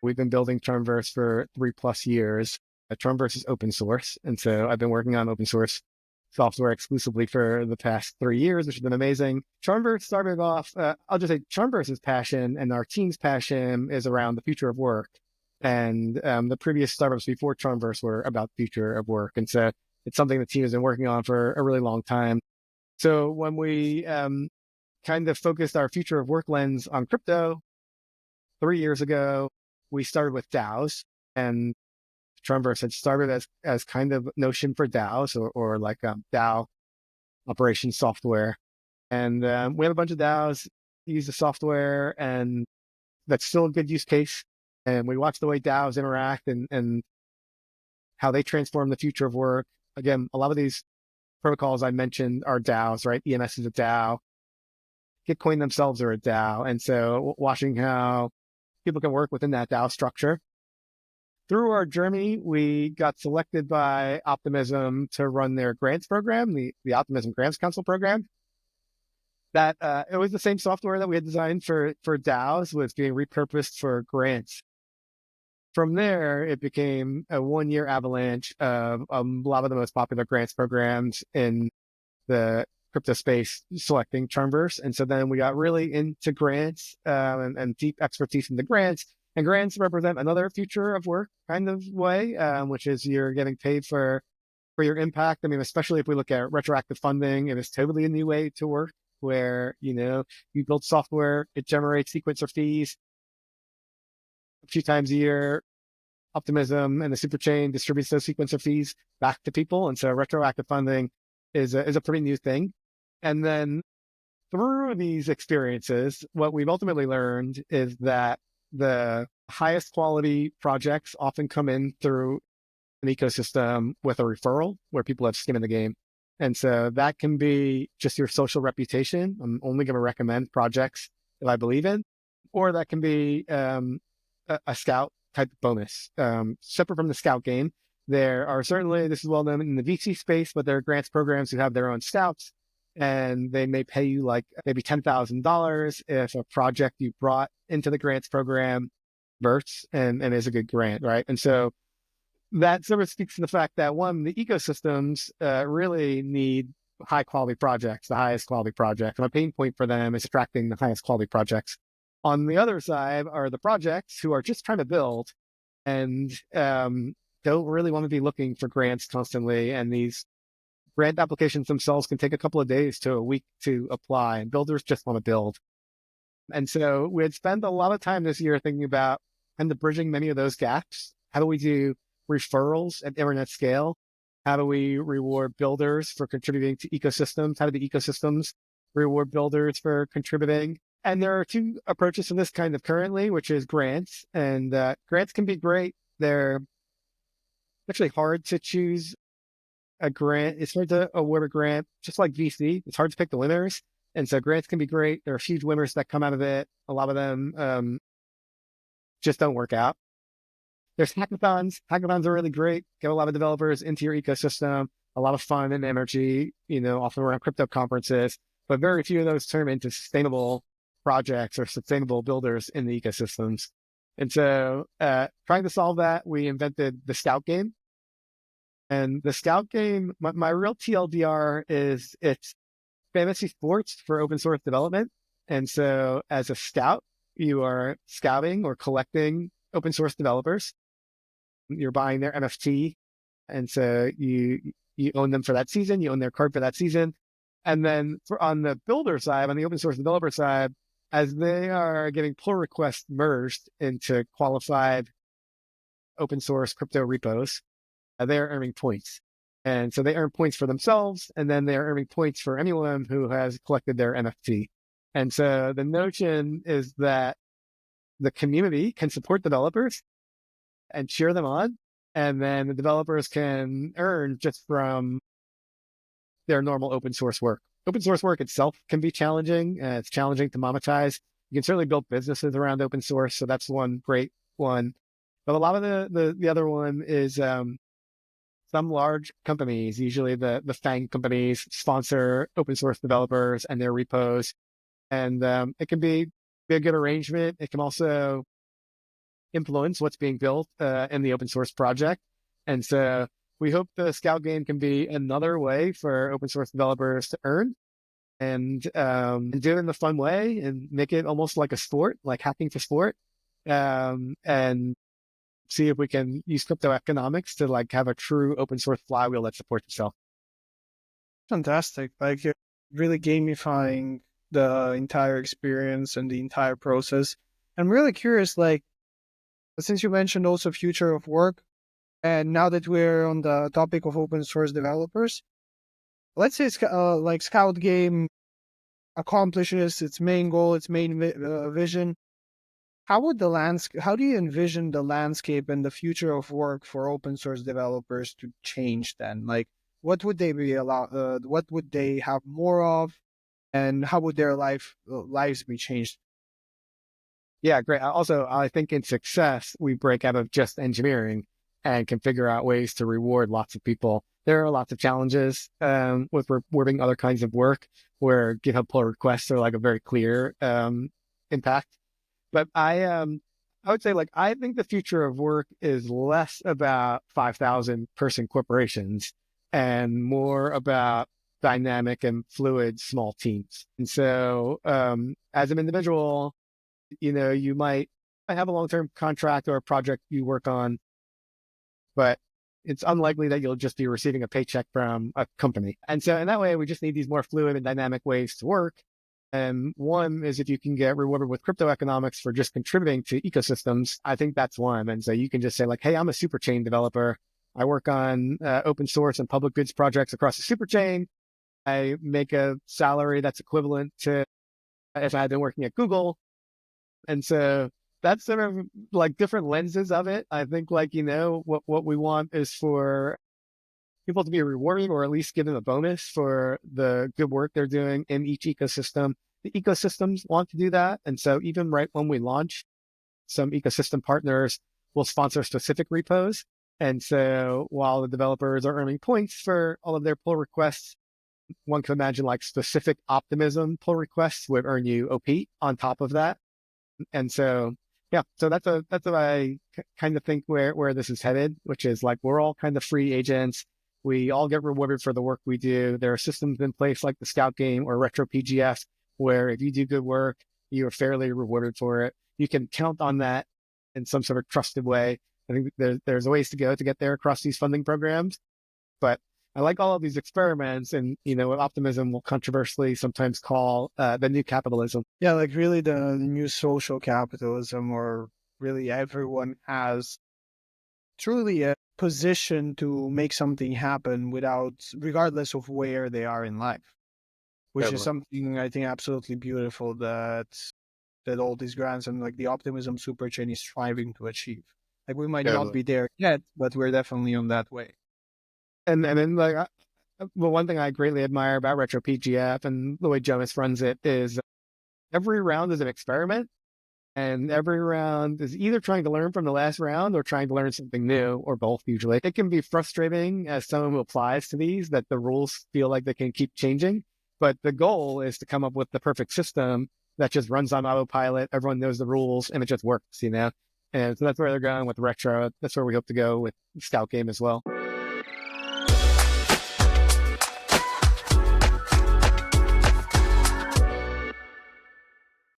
We've been building CharmVerse for 3+ years. CharmVerse is open source. And so I've been working on open source software exclusively for the past 3 years, which has been amazing. CharmVerse started off, I'll just say CharmVerse's passion and our team's passion is around the future of work. And the previous startups before CharmVerse were about the future of work. And so it's something the team has been working on for a really long time. So when we kind of focused our future of work lens on crypto 3 years ago, we started with DAOs, and CharmVerse had started as kind of Notion for DAOs or like DAO operation software. And we have a bunch of DAOs use the software, and that's still a good use case. And we watch the way DAOs interact and how they transform the future of work. Again, a lot of these protocols I mentioned are DAOs, right? EMS is a DAO. Gitcoin themselves are a DAO. And so watching how people can work within that DAO structure. Through our journey, we got selected by Optimism to run their grants program, the Optimism Grants Council program. That it was the same software that we had designed for DAOs was being repurposed for grants. From there, it became a 1-year avalanche of a lot of the most popular grants programs in the crypto space selecting CharmVerse. And so then we got really into grants and deep expertise in the grants. And grants represent another future of work kind of way, which is you're getting paid for your impact. I mean, especially if we look at retroactive funding, it is totally a new way to work where, you build software, it generates sequencer fees a few times a year. Optimism and the superchain distributes those sequencer fees back to people. And so retroactive funding is a pretty new thing. And then through these experiences, what we've ultimately learned is that the highest quality projects often come in through an ecosystem with a referral where people have skin in the game. And so that can be just your social reputation. I'm only going to recommend projects that I believe in, or that can be a scout type bonus. Separate from the scout game, there are certainly, this is well known in the VC space, but there are grants programs who have their own scouts, and they may pay you like maybe $10,000 if a project you brought into the grants program converts and is a good grant, right? And so that sort of speaks to the fact that one, the ecosystems really need high quality projects, the highest quality projects. And a pain point for them is attracting the highest quality projects. On the other side are the projects who are just trying to build and don't really want to be looking for grants constantly. And these grant applications themselves can take a couple of days to a week to apply, and builders just want to build. And so we had spent a lot of time this year thinking about kind of bridging many of those gaps. How do we do referrals at internet scale? How do we reward builders for contributing to ecosystems? How do the ecosystems reward builders for contributing? And there are two approaches to this kind of currently, which is grants. And grants can be great. They're actually hard to choose a grant. It's hard to award a grant, just like VC. It's hard to pick the winners. And so grants can be great. There are huge winners that come out of it. A lot of them just don't work out. There's hackathons. Hackathons are really great. Get a lot of developers into your ecosystem, a lot of fun and energy, often around crypto conferences, but very few of those turn into sustainable projects or sustainable builders in the ecosystems. And so trying to solve that, we invented the Scout game. And the Scout game, my real TLDR is it's fantasy sports for open source development. And so as a scout, you are scouting or collecting open source developers. You're buying their NFT. And so you own them for that season. You own their card for that season. And then on the builder side, on the open source developer side, as they are getting pull requests merged into qualified open source crypto repos, they're earning points. And so they earn points for themselves, and then they're earning points for anyone who has collected their NFT. And so the notion is that the community can support developers and cheer them on, and then the developers can earn just from their normal open source work. Open source work itself can be challenging. It's challenging to monetize. You can certainly build businesses around open source, so that's one great one. But a lot of the other one is some large companies, usually the FANG companies, sponsor open source developers and their repos. And it can be a good arrangement. It can also influence what's being built in the open source project. And so we hope the Scout game can be another way for open source developers to earn and do it in a fun way and make it almost like a sport, like hacking for sport, and see if we can use crypto economics to like have a true open source flywheel that supports itself. Fantastic. Like you're really gamifying the entire experience and the entire process. I'm really curious, like, since you mentioned also future of work, and now that we're on the topic of open source developers, let's say like Scout Game accomplishes its main goal, its main vision. How do you envision the landscape and the future of work for open source developers to change then? Like, what would they be allowed? What would they have more of, and how would their lives be changed? Yeah, great. Also, I think in success, we break out of just engineering and can figure out ways to reward lots of people. There are lots of challenges with rewarding other kinds of work where GitHub pull requests are like a very clear impact. But I would say like I think the future of work is less about 5,000 person corporations and more about dynamic and fluid small teams. And so as an individual, you might have a long-term contract or a project you work on, but it's unlikely that you'll just be receiving a paycheck from a company. And so in that way, we just need these more fluid and dynamic ways to work. And one is if you can get rewarded with crypto economics for just contributing to ecosystems, I think that's one. And so you can just say like, hey, I'm a super chain developer. I work on open source and public goods projects across the super chain. I make a salary that's equivalent to if I had been working at Google. And so that's sort of like different lenses of it. I think like, what we want is for people to be rewarded or at least given a bonus for the good work they're doing in each ecosystem. The ecosystems want to do that. And so even right when we launch, some ecosystem partners will sponsor specific repos. And so while the developers are earning points for all of their pull requests, one could imagine like specific Optimism pull requests would earn you OP on top of that. And so, yeah, so that's what I kind of think where this is headed, which is like, we're all kind of free agents. We all get rewarded for the work we do. There are systems in place like the Scout game or retro PGFs, where if you do good work, you are fairly rewarded for it. You can count on that in some sort of trusted way. I think there's ways to go to get there across these funding programs, but I like all of these experiments, and what Optimism will controversially sometimes call the new capitalism. Yeah, like really the new social capitalism, or really everyone has truly a position to make something happen regardless of where they are in life, which is something I think absolutely beautiful that all these grants and like the Optimism superchain is striving to achieve. Like we might not be there yet, but we're definitely on that way. And then like, well, one thing I greatly admire about Retro PGF and the way Jonas runs it is every round is an experiment, and every round is either trying to learn from the last round or trying to learn something new, or both usually. It can be frustrating as someone who applies to these that the rules feel like they can keep changing, but the goal is to come up with the perfect system that just runs on autopilot. Everyone knows the rules and it just works, And so that's where they're going with Retro. That's where we hope to go with Scout game as well.